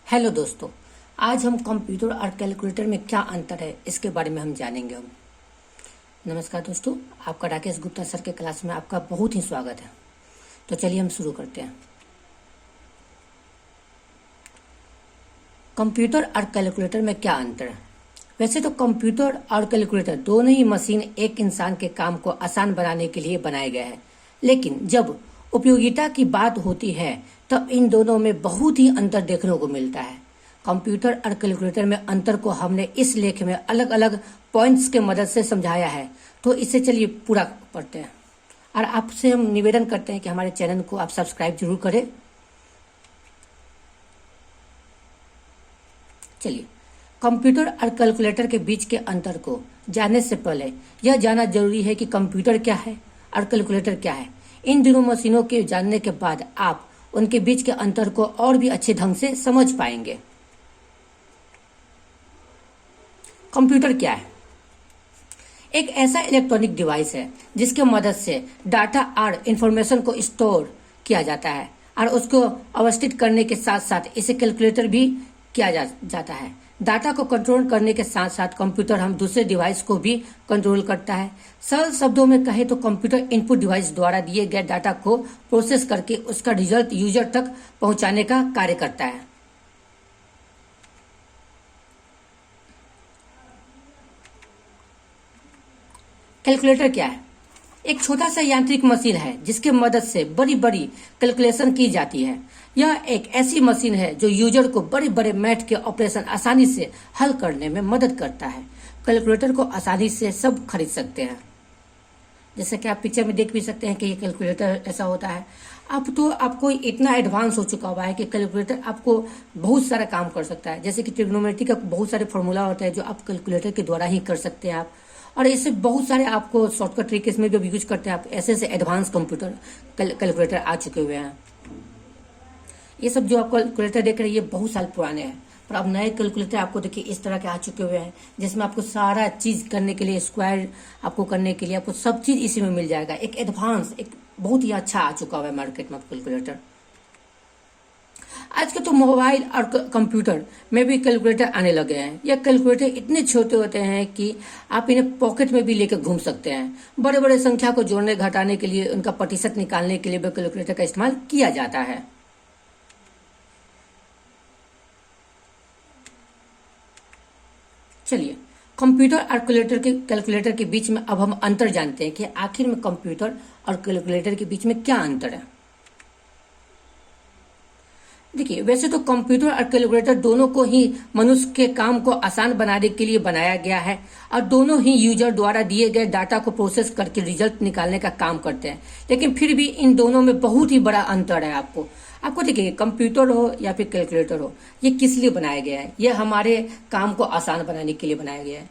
Hello दोस्तों। आज हम कंप्यूटर और कैलकुलेटर में क्या अंतर है इसके बारे में हम जानेंगे। नमस्कार दोस्तों, आपका राकेश गुप्ता सर के क्लास में आपका बहुत ही स्वागत है। तो चलिए हम शुरू करते हैं। कंप्यूटर और कैलकुलेटर में क्या अंतर है? वैसे तो कंप्यूटर और कैलकुलेटर दोनों ही मशीन एक इंसान के काम को आसान बनाने के लिए बनाए गए हैं, लेकिन जब उपयोगिता की बात होती है तब इन दोनों में बहुत ही अंतर देखने को मिलता है। कंप्यूटर और कैलकुलेटर में अंतर को हमने इस लेख में अलग अलग पॉइंट्स के मदद से समझाया है, तो इसे चलिए पूरा पढ़ते हैं। और आपसे हम निवेदन करते हैं कि हमारे चैनल को आप सब्सक्राइब जरूर करें। चलिए, कंप्यूटर और कैलकुलेटर के बीच के अंतर को जानने से पहले यह जानना जरूरी है कि कंप्यूटर क्या है और कैलकुलेटर क्या है। इन दोनों मशीनों के जानने के बाद आप उनके बीच के अंतर को और भी अच्छे ढंग से समझ पाएंगे। कंप्यूटर क्या है? एक ऐसा इलेक्ट्रॉनिक डिवाइस है जिसके मदद से डाटा और इंफॉर्मेशन को स्टोर किया जाता है और उसको अवस्थित करने के साथ साथ इसे कैलकुलेटर भी किया जाता है। डाटा को कंट्रोल करने के साथ साथ कंप्यूटर हम दूसरे डिवाइस को भी कंट्रोल करता है। सरल शब्दों में कहे तो कंप्यूटर इनपुट डिवाइस द्वारा दिए गए डाटा को प्रोसेस करके उसका रिजल्ट यूजर तक पहुंचाने का कार्य करता है। कैलकुलेटर क्या है? एक छोटा सा यांत्रिक मशीन है जिसके मदद से बड़ी बड़ी कैलकुलेशन की जाती है। यह एक ऐसी मशीन है जो यूजर को बड़े बड़े मैथ के ऑपरेशन आसानी से हल करने में मदद करता है। कैलकुलेटर को आसानी से सब खरीद सकते हैं, जैसे कि आप पिक्चर में देख भी सकते हैं कि ये कैलकुलेटर ऐसा होता है। अब तो आपको इतना एडवांस हो चुका हुआ है कि कैलकुलेटर आपको बहुत सारा काम कर सकता है। जैसे कि ट्रिग्नोमेट्री का बहुत सारे फॉर्मूला होता है जो आप कैलकुलेटर के द्वारा ही कर सकते हैं आप, और इससे बहुत सारे आपको शॉर्टकट ट्रिक इसमें जो यूज करते हैं आप, ऐसे ऐसे एडवांस कंप्यूटर कैलकुलेटर आ चुके हुए हैं। ये सब जो आप कैलकुलेटर देख रहे हैं ये बहुत साल पुराने हैं, पर अब नए कैलकुलेटर आपको देखिए इस तरह के आ चुके हुए हैं जिसमें आपको सारा चीज करने के लिए, स्क्वायर आपको करने के लिए आपको सब चीज इसी में मिल जाएगा। एक एडवांस, एक बहुत ही अच्छा आ चुका हुआ है मार्केट में कैलकुलेटर। आज के तो मोबाइल और कंप्यूटर में भी कैलकुलेटर आने लगे हैं। यह कैलकुलेटर इतने छोटे होते हैं कि आप इन्हें पॉकेट में भी लेकर घूम सकते हैं। बड़े बड़े संख्या को जोड़ने घटाने के लिए, उनका प्रतिशत निकालने के लिए भी कैलकुलेटर का इस्तेमाल किया जाता है। चलिए, कंप्यूटर और कैलकुलेटर के बीच में अब हम अंतर जानते हैं कि आखिर में कंप्यूटर और कैलकुलेटर के बीच में क्या अंतर है। देखिए, वैसे तो कंप्यूटर और कैलकुलेटर दोनों को ही मनुष्य के काम को आसान बनाने के लिए बनाया गया है और दोनों ही यूजर द्वारा दिए गए डाटा को प्रोसेस करके रिजल्ट निकालने का काम करते हैं। लेकिन फिर भी इन दोनों में बहुत ही बड़ा अंतर है। आपको देखिए, कंप्यूटर हो या फिर कैलकुलेटर हो, ये किस लिए बनाया गया है? ये हमारे काम को आसान बनाने के लिए बनाया गया है।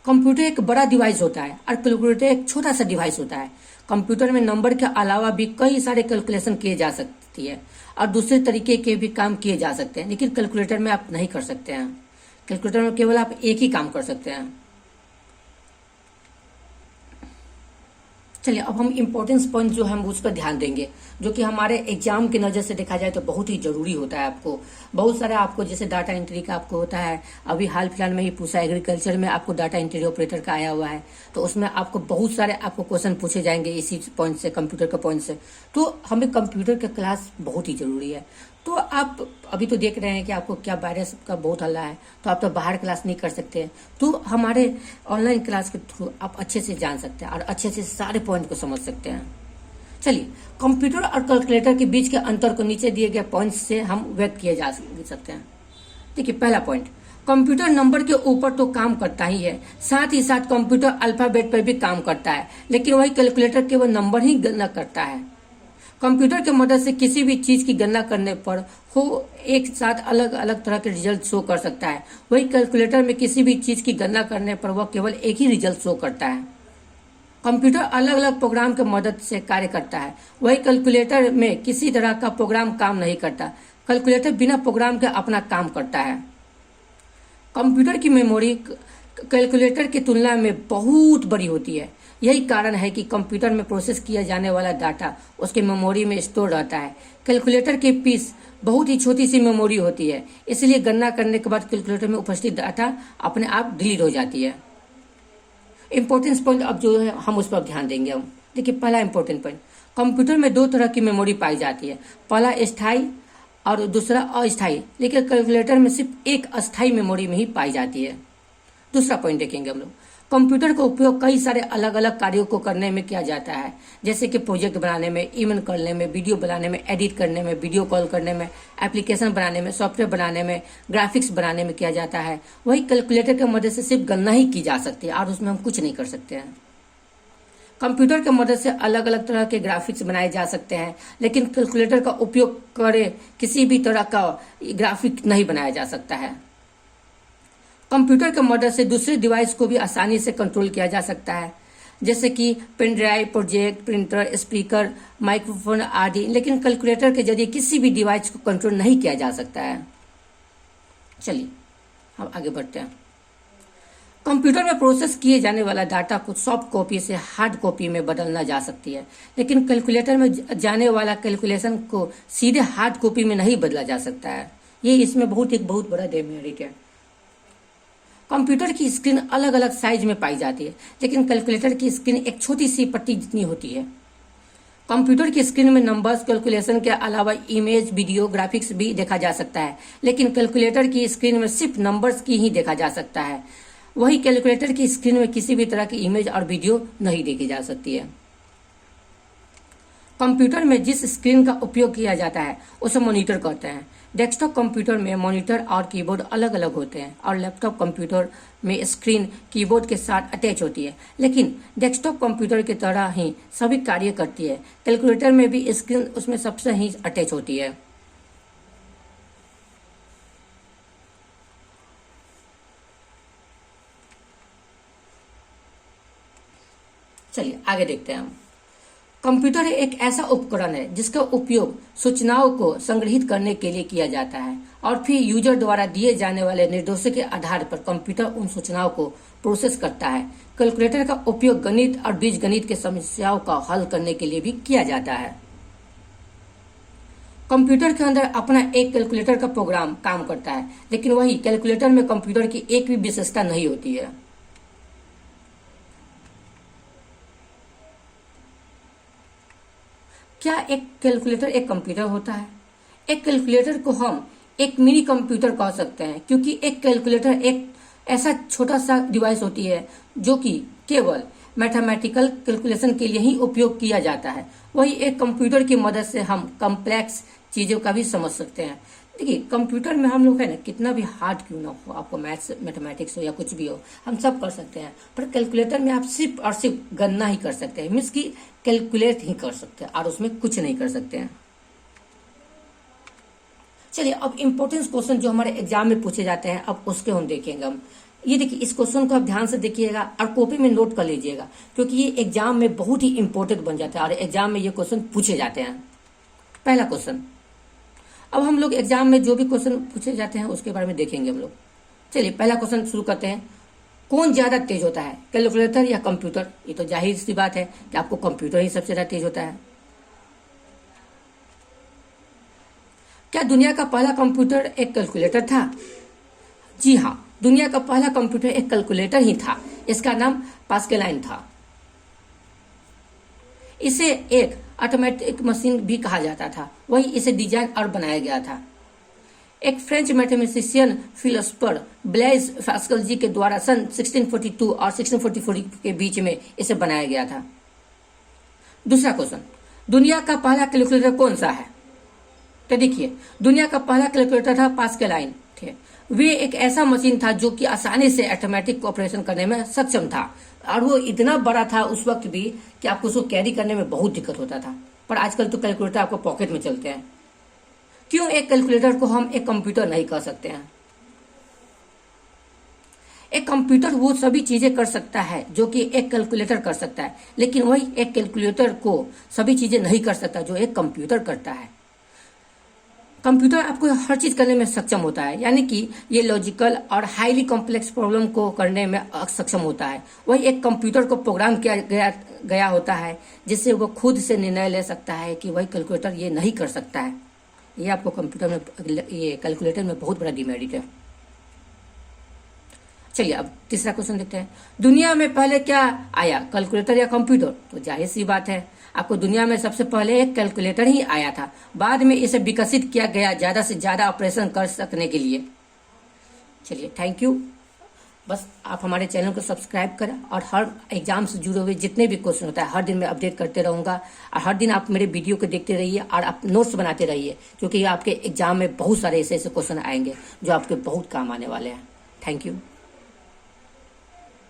कंप्यूटर एक बड़ा डिवाइस होता है और कैलकुलेटर एक छोटा सा डिवाइस होता है। कंप्यूटर में नंबर के अलावा भी कई सारे कैलकुलेशन किए जा सकती है और दूसरे तरीके के भी काम किए जा सकते हैं, लेकिन कैलकुलेटर में आप नहीं कर सकते हैं। कैलकुलेटर में केवल आप एक ही काम कर सकते हैं। चलिए, अब हम इम्पोर्टेंस पॉइंट जो है हम उस पर ध्यान देंगे, जो कि हमारे एग्जाम की नज़र से देखा जाए तो बहुत ही जरूरी होता है। आपको बहुत सारे आपको जैसे डाटा एंट्री का आपको होता है, अभी हाल फिलहाल में ही पूछा एग्रीकल्चर में आपको डाटा एंट्री ऑपरेटर का आया हुआ है, तो उसमें आपको बहुत सारे आपको क्वेश्चन पूछे जाएंगे इसी पॉइंट से, कंप्यूटर के पॉइंट से। तो हमें कंप्यूटर का क्लास बहुत ही जरूरी है। तो आप अभी तो देख रहे हैं कि आपको क्या वायरस का बहुत हल्ला है, तो आप तो बाहर क्लास नहीं कर सकते, तो हमारे ऑनलाइन क्लास के थ्रू आप अच्छे से जान सकते हैं और अच्छे से सारे पॉइंट को समझ सकते हैं। चलिए, कंप्यूटर और कैलकुलेटर के बीच के अंतर को नीचे दिए गए पॉइंट से हम व्यक्त किए जा सकते हैं। देखिए, पहला पॉइंट, कंप्यूटर नंबर के ऊपर तो काम करता ही है, साथ ही साथ कंप्यूटर अल्फाबेट पर भी काम करता है, लेकिन वही कैलकुलेटर केवल नंबर ही गणना करता है। कंप्यूटर की मदद से किसी भी चीज की गणना करने पर वो एक साथ अलग अलग तरह के रिजल्ट शो कर सकता है। वही कैलकुलेटर में किसी भी चीज की गणना करने पर वह केवल एक ही रिजल्ट शो करता है। कंप्यूटर अलग अलग प्रोग्राम की मदद से कार्य करता है, वही कैलकुलेटर में किसी तरह का प्रोग्राम काम नहीं करता। कैलकुलेटर बिना प्रोग्राम के अपना काम करता है। कंप्यूटर की मेमोरी कैलकुलेटर की तुलना में बहुत बड़ी होती है। यही कारण है कि कंप्यूटर में प्रोसेस किया जाने वाला डाटा उसके मेमोरी में स्टोर रहता है। कैलकुलेटर के पीस बहुत ही छोटी सी मेमोरी होती है, इसलिए गणना करने के बाद कैलकुलेटर में उपस्थित डाटा अपने आप डिलीट हो जाती है। इंपॉर्टेंस पॉइंट अब जो है हम उस पर ध्यान देंगे। हम देखिए, पहला इंपॉर्टेंट पॉइंट, कंप्यूटर में दो तरह की मेमोरी पाई जाती है, पहला स्थायी और दूसरा अस्थायी, लेकिन कैलकुलेटर में सिर्फ एक अस्थायी मेमोरी में ही पाई जाती है। दूसरा पॉइंट देखेंगे हम लोग, कंप्यूटर का उपयोग कई सारे अलग अलग कार्यों को करने में किया जाता है, जैसे कि प्रोजेक्ट बनाने में, ईमेल करने में, वीडियो बनाने में, एडिट करने में, वीडियो कॉल करने में, एप्लीकेशन बनाने में, सॉफ्टवेयर बनाने में, ग्राफिक्स बनाने में किया जाता है। वही कैलकुलेटर की मदद से सिर्फ गणना ही की जा सकती है और उसमें हम कुछ नहीं कर सकते हैं। कंप्यूटर की मदद से अलग अलग तरह के ग्राफिक्स बनाए जा सकते हैं, लेकिन कैलकुलेटर का उपयोग करे किसी भी तरह का ग्राफिक नहीं बनाया जा सकता है। कंप्यूटर की मदद से दूसरे डिवाइस को भी आसानी से कंट्रोल किया जा सकता है, जैसे कि pen drive, project, printer, speaker, microphone आदि, लेकिन कैलकुलेटर के जरिए किसी भी डिवाइस को कंट्रोल नहीं किया जा सकता है। चलिए हम आगे बढ़ते हैं। कंप्यूटर में प्रोसेस किए जाने वाला डाटा को सॉफ्ट कॉपी से हार्ड कॉपी में बदलना जा सकती है, लेकिन कैलकुलेटर में जाने वाला कैलकुलेशन को सीधे हार्ड कॉपी में नहीं बदला जा सकता है। ये इसमें बहुत बड़ा डेमेरिट है। कंप्यूटर की स्क्रीन अलग अलग साइज में पाई जाती है, लेकिन कैलकुलेटर की स्क्रीन एक छोटी सी पट्टी जितनी होती है। कंप्यूटर की स्क्रीन में नंबर्स, कैलकुलेशन के अलावा इमेज, वीडियो, ग्राफिक्स भी देखा जा सकता है, लेकिन कैलकुलेटर की स्क्रीन में सिर्फ नंबर्स की ही देखा जा सकता है। वही कैलकुलेटर की स्क्रीन में किसी भी तरह की इमेज और वीडियो नहीं देखी जा सकती है। कंप्यूटर में जिस स्क्रीन का उपयोग किया जाता है उसे मॉनिटर कहते हैं। डेस्कटॉप कंप्यूटर में मॉनिटर और कीबोर्ड अलग अलग होते हैं और लैपटॉप कंप्यूटर में स्क्रीन कीबोर्ड के साथ अटैच होती है, लेकिन डेस्कटॉप कंप्यूटर की तरह ही सभी कार्य करती है। कैलकुलेटर में भी स्क्रीन उसमें सबसे ही अटैच होती है। चलिए आगे देखते हैं हम। कंप्यूटर एक ऐसा उपकरण है जिसका उपयोग सूचनाओं को संग्रहित करने के लिए किया जाता है और फिर यूजर द्वारा दिए जाने वाले निर्देशों के आधार पर कंप्यूटर उन सूचनाओं को प्रोसेस करता है। कैलकुलेटर का उपयोग गणित और बीजगणित के समस्याओं का हल करने के लिए भी किया जाता है। कंप्यूटर के अंदर अपना एक कैलकुलेटर का प्रोग्राम काम करता है, लेकिन वही कैलकुलेटर में कंप्यूटर की एक भी विशेषता नहीं होती है। क्या एक कैलकुलेटर एक कंप्यूटर होता है? एक कैलकुलेटर को हम एक मिनी कंप्यूटर कह सकते हैं, क्योंकि एक कैलकुलेटर एक ऐसा छोटा सा डिवाइस होती है जो कि केवल मैथमेटिकल कैलकुलेशन के लिए ही उपयोग किया जाता है। वही एक कंप्यूटर की मदद से हम कॉम्प्लेक्स चीजों का भी समझ सकते हैं। देखिए, कंप्यूटर में हम लोग है ना, कितना भी हार्ड क्यों ना हो, आपको मैथ्स, मैथमेटिक्स हो या कुछ भी हो, हम सब कर सकते हैं, पर कैलकुलेटर में आप सिर्फ और सिर्फ गणना ही कर सकते हैं, मीन्स की कैलकुलेट ही कर सकते हैं और उसमें कुछ नहीं कर सकते हैं। चलिए अब इंपॉर्टेंस क्वेश्चन जो हमारे एग्जाम में पूछे जाते हैं, अब उसके हम देखेंगे। हम ये देखिए, इस क्वेश्चन को आप ध्यान से देखिएगा और कॉपी में नोट कर लीजिएगा, क्योंकि ये एग्जाम में बहुत ही इंपॉर्टेंट बन जाता है और एग्जाम में ये क्वेश्चन पूछे जाते हैं। पहला क्वेश्चन, अब हम लोग एग्जाम में जो भी क्वेश्चन पूछे जाते हैं उसके बारे में देखेंगे हम लोग। चलिए पहला क्वेश्चन शुरू करते हैं। कौन ज्यादा तेज होता है, कैलकुलेटर या कंप्यूटर? ये तो जाहिर सी बात है कि आपको कंप्यूटर ही सबसे ज्यादा तेज होता है। क्या दुनिया का पहला कंप्यूटर एक कैलकुलेटर था? जी हाँ, दुनिया का पहला कंप्यूटर एक कैलकुलेटर ही था। इसका नाम पास्कलाइन था। इसे एक ऑटोमेटिक मशीन भी कहा जाता था, वही इसे डिजाइन और बनाया गया था। एक French mathematician philosopher Blaise Pascal ji के द्वारा सन 1642 और 1644 के बीच में इसे बनाया गया था। दूसरा क्वेश्चन, दुनिया का पहला कैलकुलेटर कौन सा है? तो देखिए, दुनिया का पहला कैलकुलेटर था पास्कलाइन थे। वे एक ऐसा मशीन था जो कि आसानी से ऑटोमेटिक ऑपरेशन करने में सक्षम था और वो इतना बड़ा था उस वक्त भी कि आपको उसको कैरी करने में बहुत दिक्कत होता था। पर आजकल तो कैलकुलेटर आपको पॉकेट में चलते हैं। क्यों एक कैलकुलेटर को हम एक कंप्यूटर नहीं कह सकते हैं? एक कंप्यूटर वो सभी चीजें कर सकता है जो कि एक कैलकुलेटर कर सकता है, लेकिन वही एक कैलकुलेटर को सभी चीजें नहीं कर सकता जो एक कंप्यूटर करता है। कंप्यूटर आपको हर चीज करने में सक्षम होता है, यानी कि ये लॉजिकल और हाईली कॉम्प्लेक्स प्रॉब्लम को करने में सक्षम होता है। वही एक कंप्यूटर को प्रोग्राम किया गया होता है जिससे वो खुद से निर्णय ले सकता है कि वही कैलकुलेटर ये नहीं कर सकता है। ये आपको कंप्यूटर में, ये कैलकुलेटर में बहुत बड़ा डिमेरिट है। चलिए अब तीसरा क्वेश्चन देखते हैं। दुनिया में पहले क्या आया, कैलकुलेटर या कंप्यूटर? तो जाहिर सी बात है, आपको दुनिया में सबसे पहले एक कैलकुलेटर ही आया था। बाद में इसे विकसित किया गया ज्यादा से ज्यादा ऑपरेशन कर सकने के लिए। चलिए थैंक यू। बस आप हमारे चैनल को सब्सक्राइब करें और हर एग्जाम से जुड़े हुए जितने भी क्वेश्चन होता है हर दिन मैं अपडेट करते रहूंगा। और हर दिन आप मेरे वीडियो को देखते रहिए और आप नोट्स बनाते रहिए, क्योंकि आपके एग्जाम में बहुत सारे ऐसे ऐसे क्वेश्चन आएंगे जो आपके बहुत काम आने वाले हैं। Thank you.